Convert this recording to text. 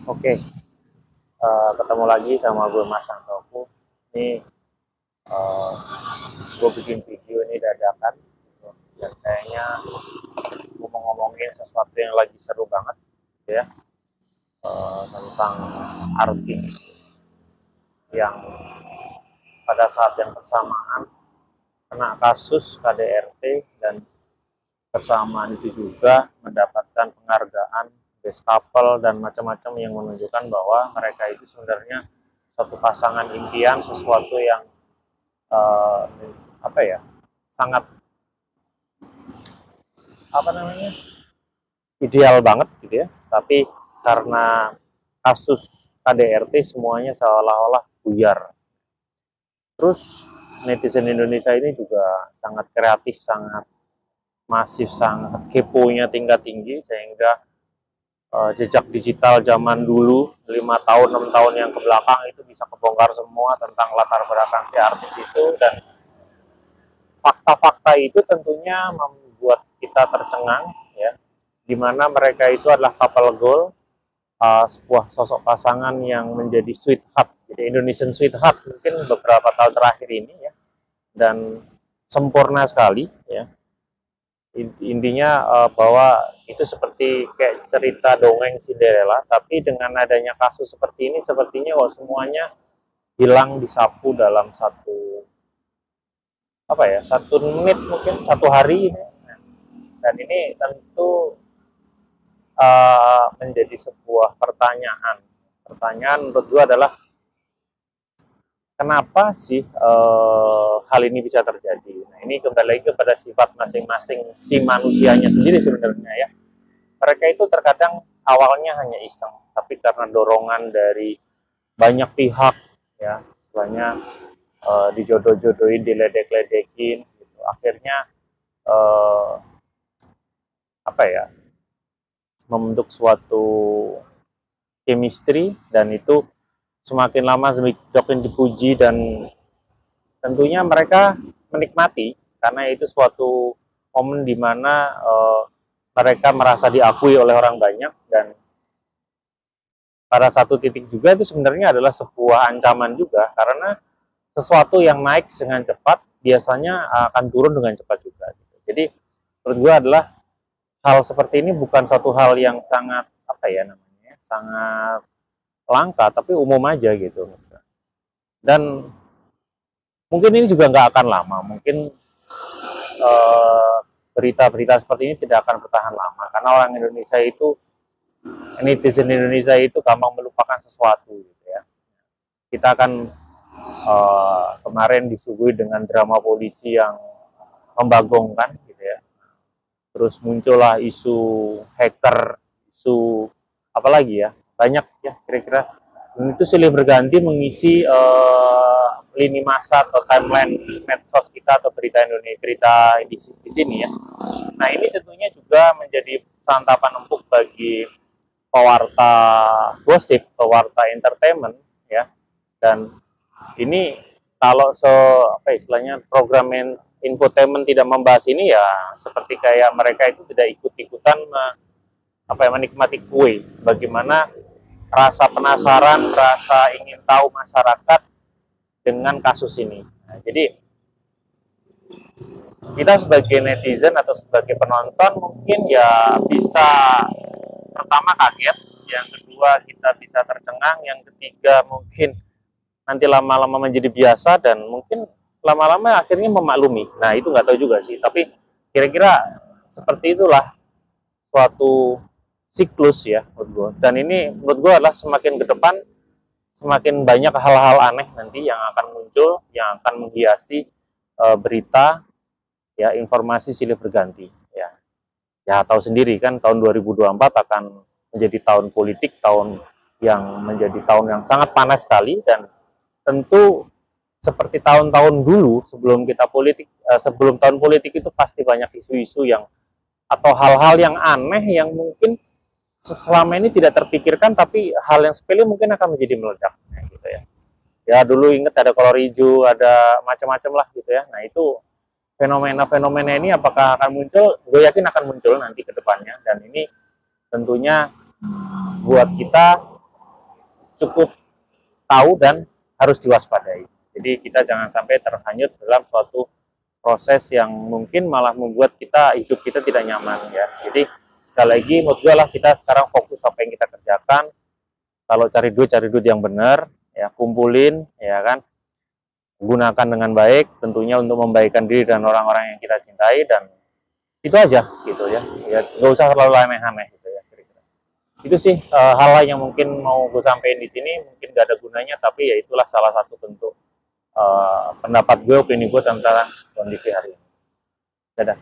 Oke, ketemu lagi sama gue Mas Santoku. Ini uh, gue bikin video ini dadakan, gitu. Dan kayaknya gue mau ngomongin sesuatu yang lagi seru banget, gitu ya, tentang artis yang pada saat yang bersamaan kena kasus KDRT dan bersamaan itu juga mendapatkan penghargaan best couple dan macam-macam yang menunjukkan bahwa mereka itu sebenarnya satu pasangan impian, sesuatu yang uh, apa ya, sangat apa namanya, ideal banget gitu ya. Tapi karena kasus KDRT semuanya seolah-olah buyar. Terus netizen Indonesia ini juga sangat kreatif, sangat masif, sangat keponya tingkat tinggi, sehingga jejak digital zaman dulu 5 tahun 6 tahun yang kebelakang itu bisa kebongkar semua tentang latar belakang si artis itu. Dan fakta-fakta itu tentunya membuat kita tercengang, ya, di mana mereka itu adalah couple goal, sebuah sosok pasangan yang menjadi sweetheart, jadi Indonesian sweetheart mungkin beberapa tahun terakhir ini, ya, dan sempurna sekali, ya. Intinya bahwa itu seperti kayak cerita dongeng Cinderella, tapi dengan adanya kasus seperti ini sepertinya semuanya hilang disapu dalam satu menit, mungkin 1 hari ini. Dan ini tentu menjadi sebuah pertanyaan menurut gue adalah, kenapa sih hal ini bisa terjadi? Nah, ini kembali lagi kepada sifat masing-masing si manusianya sendiri sebenarnya, ya. Mereka itu terkadang awalnya hanya iseng, tapi karena dorongan dari banyak pihak, ya, istilahnya dijodoh-jodohin, diledek-ledekin, gitu. Akhirnya membentuk suatu chemistry, dan itu semakin lama semakin dipuji, dan tentunya mereka menikmati karena itu suatu momen di mana mereka merasa diakui oleh orang banyak. Dan pada satu titik juga itu sebenarnya adalah sebuah ancaman juga, karena sesuatu yang naik dengan cepat biasanya akan turun dengan cepat juga. Jadi menurut gue adalah hal seperti ini bukan satu hal yang sangat sangat langka, tapi umum aja gitu. Dan mungkin ini juga nggak akan lama, mungkin berita-berita seperti ini tidak akan bertahan lama, karena orang Indonesia itu, netizen Indonesia itu gampang melupakan sesuatu, gitu ya. Kita akan kemarin disuguhi dengan drama polisi yang membagongkan, gitu ya. Terus muncullah isu hacker, isu apalagi ya, banyak ya kira-kira. Dan itu silih berganti mengisi lini masa atau timeline medsos kita atau berita Indonesia, berita di sini, ya. Nah, ini tentunya juga menjadi santapan empuk bagi pewarta gosip, pewarta entertainment, ya. Dan ini kalau istilahnya program infotainment tidak membahas ini, ya seperti kayak mereka itu tidak ikut-ikutan menikmati kue. Bagaimana rasa penasaran, rasa ingin tahu masyarakat dengan kasus ini. Nah, jadi kita sebagai netizen atau sebagai penonton mungkin ya bisa, pertama kaget, yang kedua kita bisa tercengang, yang ketiga mungkin nanti lama-lama menjadi biasa, dan mungkin lama-lama akhirnya memaklumi. Nah, itu nggak tahu juga sih, tapi kira-kira seperti itulah suatu siklus, ya, menurut gue. Dan ini menurut gue adalah semakin ke depan semakin banyak hal-hal aneh nanti yang akan muncul, yang akan menghiasi berita, ya, informasi silih berganti, ya. Ya, tahu sendiri kan, tahun 2024 akan menjadi tahun politik, tahun yang menjadi tahun yang sangat panas sekali. Dan tentu seperti tahun-tahun dulu sebelum sebelum tahun politik itu pasti banyak isu-isu yang atau hal-hal yang aneh yang mungkin selama ini tidak terpikirkan, tapi hal yang sepele mungkin akan menjadi meledak, gitu ya. Ya, dulu ingat ada kolor hijau, ada macam-macam lah, gitu ya. Nah, itu fenomena-fenomena ini apakah akan muncul? Gue yakin akan muncul nanti ke depannya, dan ini tentunya buat kita cukup tahu dan harus diwaspadai. Jadi kita jangan sampai terhanyut dalam suatu proses yang mungkin malah membuat hidup kita tidak nyaman ya. Jadi sekali lagi menurut gue lah, kita sekarang fokus apa yang kita kerjakan. Kalau cari duit yang benar ya, kumpulin ya kan, gunakan dengan baik tentunya untuk membaikkan diri dan orang-orang yang kita cintai, dan itu aja gitu ya. Ya nggak usah terlalu aneh-aneh gitu ya. Itu sih hal yang mungkin mau gue sampaikan di sini, mungkin gak ada gunanya, tapi ya itulah salah satu bentuk pendapat gue, opini gue tentang kondisi hari ini. Dadah.